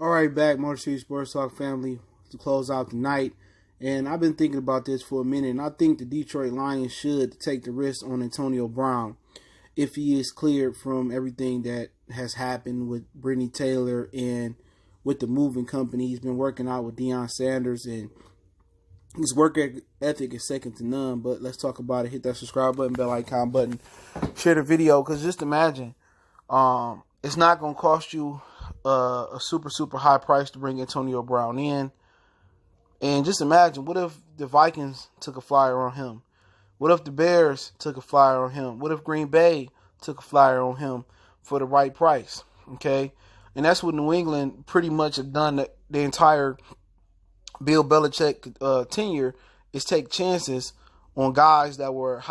All right, back Motor City Sports Talk family to close out the night. And I've been thinking about this for a minute, and I think the Detroit Lions should take the risk on Antonio Brown if he is cleared from everything that has happened with Brittany Taylor and with the moving company. He's been working out with Deion Sanders, and his work ethic is second to none. But let's talk about it. Hit that subscribe button, bell icon button, share the video, because just imagine it's not going to cost you a super high price to bring Antonio Brown in. And just imagine, what if the Vikings took a flyer on him? What if the Bears took a flyer on him? What if Green Bay took a flyer on him for the right price? Okay, and that's what New England pretty much have done the entire Bill Belichick tenure, is take chances on guys that were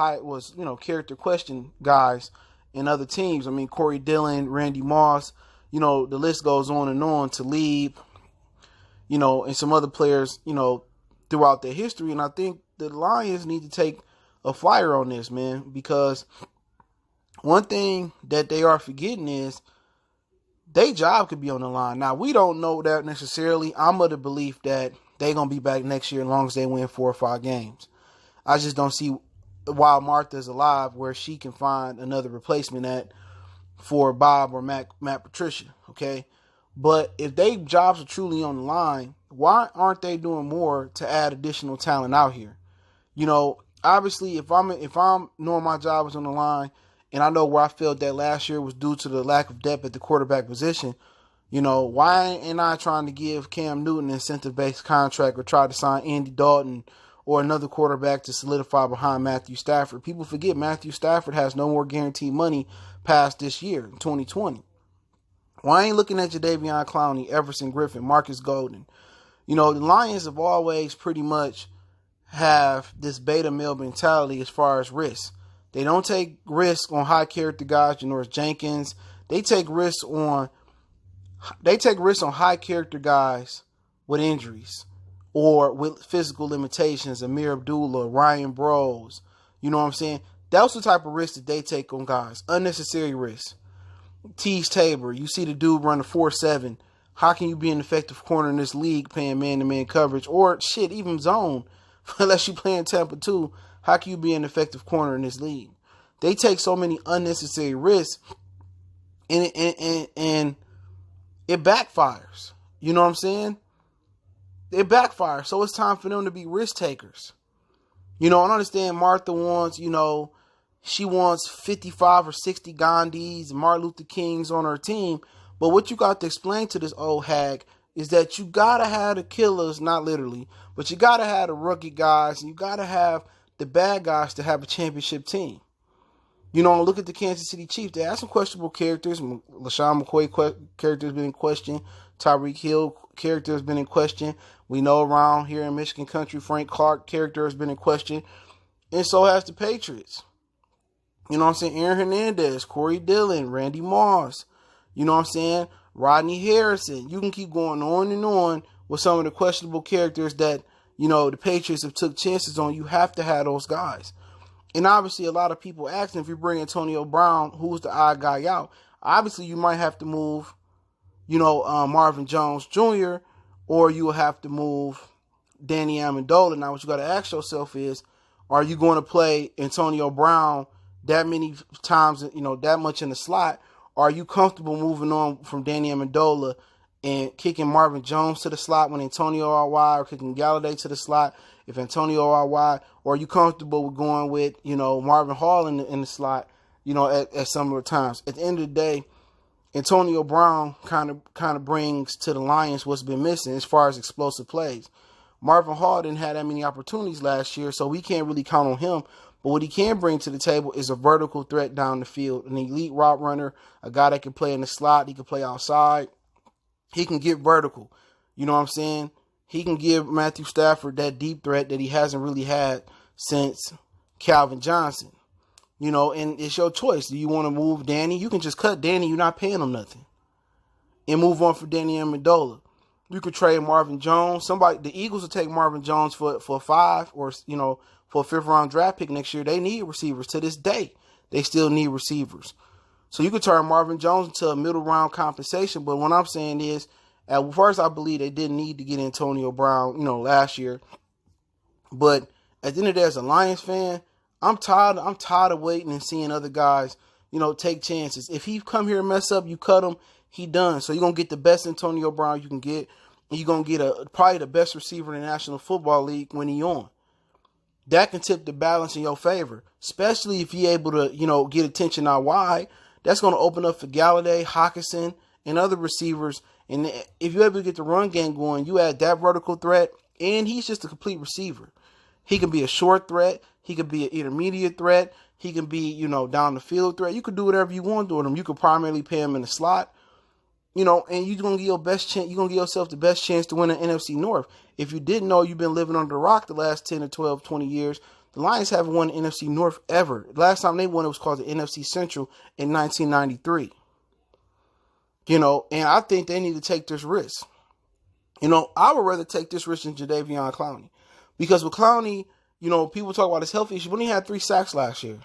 character question guys in other teams. I mean, Corey Dillon, Randy Moss, the list goes on to Talib, and some other players, throughout their history. And I think the Lions need to take a flyer on this, man, because one thing that they are forgetting is their job could be on the line. Now, we don't know that necessarily. I'm of the belief that they're going to be back next year as long as they win 4 or 5 games. I just don't see, while Martha's alive, where she can find another replacement for Bob or Matt Patricia, okay? But if their jobs are truly on the line, why aren't they doing more to add additional talent out here? Obviously, if I'm knowing my job is on the line, and I know where I felt that last year was due to the lack of depth at the quarterback position, why ain't I trying to give Cam Newton an incentive-based contract or try to sign Andy Dalton or another quarterback to solidify behind Matthew Stafford? People forget Matthew Stafford has no more guaranteed money past this year, 2020. Why ain't looking at Jadeveon Clowney, Everson Griffin, Marcus Golden? The Lions have always pretty much have this beta male mentality as far as risk. They don't take risks on high character guys, Janoris Jenkins. They take risks on high character guys with injuries or with physical limitations. Amir Abdullah, Ryan Bros. You know what I'm saying? That's the type of risk that they take on guys. Unnecessary risks. Tease Tabor, you see the dude run a 4.7. How can you be an effective corner in this league paying man-to-man coverage or even zone? Unless you play in Tampa 2, how can you be an effective corner in this league? They take so many unnecessary risks, and it backfires. You know what I'm saying? It backfires. So it's time for them to be risk takers. I understand Martha wants, she wants 55 or 60 Gandhis and Martin Luther Kings on her team. But what you got to explain to this old hag is that you got to have the killers, not literally, but you got to have the rookie guys, and you got to have the bad guys to have a championship team. Look at the Kansas City Chiefs. They have some questionable characters. LaShawn McCoy character has been in question. Tyreek Hill character has been in question. We know around here in Michigan country, Frank Clark character has been in question. And so has the Patriots. You know what I'm saying? Aaron Hernandez, Corey Dillon, Randy Moss. You know what I'm saying? Rodney Harrison. You can keep going on and on with some of the questionable characters that, the Patriots have took chances on. You have to have those guys. And obviously, a lot of people asking, if you bring Antonio Brown, who's the odd guy out? Obviously, you might have to move, Marvin Jones Jr., or you will have to move Danny Amendola. Now, what you got to ask yourself is, are you going to play Antonio Brown that many times, that much in the slot? Are you comfortable moving on from Danny Amendola and kicking Marvin Jones to the slot when Antonio out wide, or kicking Galladay to the slot if Antonio out wide? Or are you comfortable with going with, Marvin Hall in the slot, at some of the times? At the end of the day, Antonio Brown kind of brings to the Lions what's been missing as far as explosive plays. Marvin Hall didn't have that many opportunities last year, so we can't really count on him. But what he can bring to the table is a vertical threat down the field, an elite route runner, a guy that can play in the slot, he can play outside, he can get vertical. You know what I'm saying? He can give Matthew Stafford that deep threat that he hasn't really had since Calvin Johnson. And it's your choice. Do you want to move Danny? You can just cut Danny. You're not paying him nothing. And move on for Danny Amendola. You could trade Marvin Jones. The Eagles will take Marvin Jones for 5 or, for a 5th round draft pick next year. They need receivers to this day. They still need receivers. So you could turn Marvin Jones into a middle round compensation. But what I'm saying is, At first, I believe they didn't need to get Antonio Brown, last year. But at the end of the day, as a Lions fan, I'm tired of waiting and seeing other guys, take chances. If he come here and mess up, you cut him, he done. So you're going to get the best Antonio Brown you can get. And you're going to get probably the best receiver in the National Football League when he on. That can tip the balance in your favor, especially if you're able to, get attention out wide. That's going to open up for Galladay, Hockenson, and other receivers. And if you're able to get the run game going, you add that vertical threat, and he's just a complete receiver. He can be a short threat. He can be an intermediate threat. He can be, down the field threat. You could do whatever you want to him. You could primarily pay him in the slot, and you're going to give your best chance. You're going to give yourself the best chance to win the NFC North. If you didn't know, you've been living under the rock the last 10 to 12, 20 years. The Lions haven't won the NFC North ever. Last time they won, it was called the NFC Central in 1993. And I think they need to take this risk. I would rather take this risk than Jadeveon Clowney. Because with Clowney, people talk about his health issue, but he had 3 sacks last year.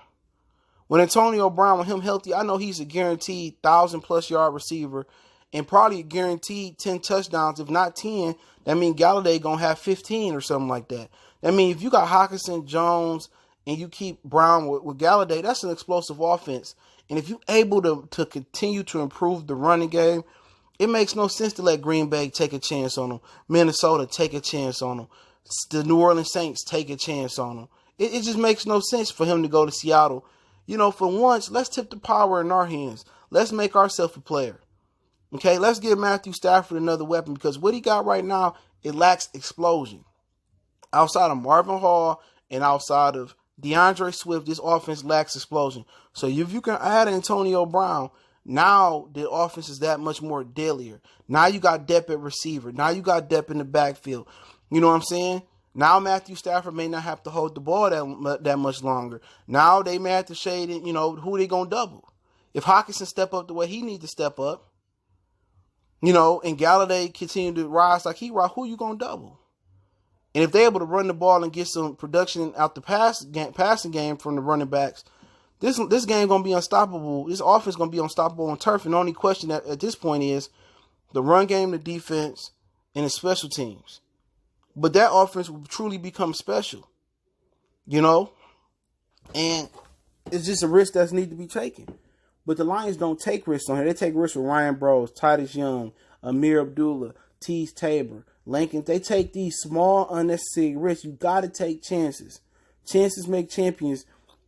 When Antonio Brown, with him healthy, I know he's a guaranteed 1,000+ yard receiver and probably a guaranteed 10 touchdowns. If not 10, that means Galladay going to have 15 or something like that. That means if you got Hockenson, Jones, and you keep Brown with Galladay, that's an explosive offense. And if you're able to continue to improve the running game, it makes no sense to let Green Bay take a chance on them. Minnesota take a chance on them. The New Orleans Saints take a chance on him. It just makes no sense for him to go to Seattle. For once, let's tip the power in our hands. Let's make ourselves a player. Okay, let's give Matthew Stafford another weapon because what he got right now, it lacks explosion. Outside of Marvin Hall and outside of DeAndre Swift, this offense lacks explosion. So if you can add Antonio Brown, now the offense is that much more deadlier. Now you got depth at receiver. Now you got depth in the backfield. You know what I'm saying? Now Matthew Stafford may not have to hold the ball that much longer. Now they may have to shade it, who they going to double. If Hockenson step up the way he needs to step up, and Galladay continue to rise like he rise, who you going to double? And if they're able to run the ball and get some production out the passing game from the running backs, this game going to be unstoppable. This offense going to be unstoppable on turf. And the only question at this point is the run game, the defense, and the special teams. But that offense will truly become special, and it's just a risk that needs to be taken. But the Lions don't take risks on here. They take risks with Ryan Bros, Titus Young, Amir Abdullah, Tease Tabor, Lincoln. They take these small, unnecessary risks. You got to take chances. Chances make champions,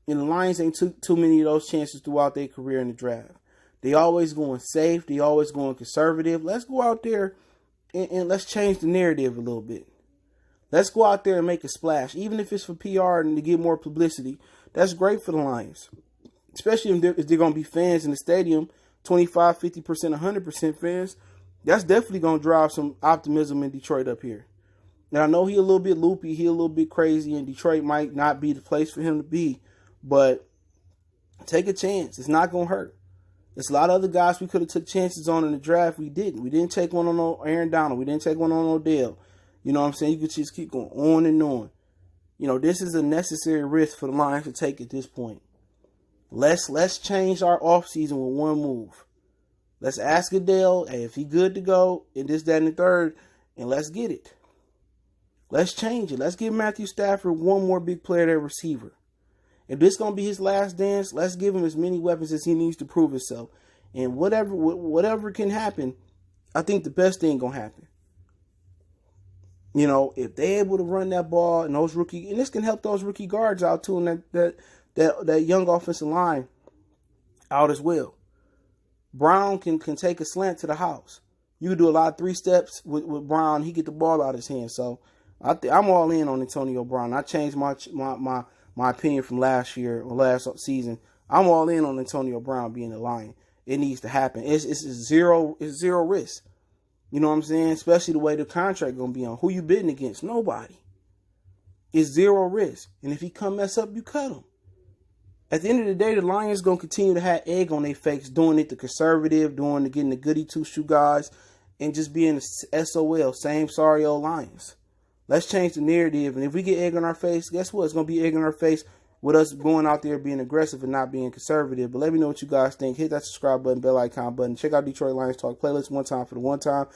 and the Lions ain't took too many of those chances throughout their career in the draft. They always going safe. They always going conservative. Let's go out there and let's change the narrative a little bit. Let's go out there and make a splash. Even if it's for PR and to get more publicity, that's great for the Lions. Especially if they're going to be fans in the stadium, 25, 50%, 100% fans. That's definitely going to drive some optimism in Detroit up here. Now, I know he a little bit loopy, he a little bit crazy, and Detroit might not be the place for him to be. But take a chance. It's not going to hurt. There's a lot of other guys we could have took chances on in the draft. We didn't. We didn't take one on Aaron Donald. We didn't take one on Odell. You know what I'm saying? You could just keep going on and on. This is a necessary risk for the Lions to take at this point. Let's change our offseason with one move. Let's ask Adele, hey, if he good to go, and this, that, and the third, and let's get it. Let's change it. Let's give Matthew Stafford one more big player at receiver. If this is going to be his last dance, let's give him as many weapons as he needs to prove himself. And whatever can happen, I think the best thing going to happen. If they're able to run that ball and those rookie, and this can help those rookie guards out too, and that young offensive line out as well. Brown can take a slant to the house. You can do a lot of 3 steps with Brown. He get the ball out of his hand. So I'm all in on Antonio Brown. I changed my opinion from last year or last season. I'm all in on Antonio Brown being a Lion. It needs to happen. It's zero risk. You know what I'm saying? Especially the way the contract going to be on. Who you bidding against? Nobody. It's zero risk. And if he come mess up, you cut him. At the end of the day, the Lions going to continue to have egg on their face, doing it the conservative, getting the goody two-shoe guys, and just being the SOL, same sorry old Lions. Let's change the narrative. And if we get egg on our face, guess what? It's going to be egg on our face with us going out there being aggressive and not being conservative. But let me know what you guys think. Hit that subscribe button, bell icon button. Check out Detroit Lions Talk playlist one time for the one time.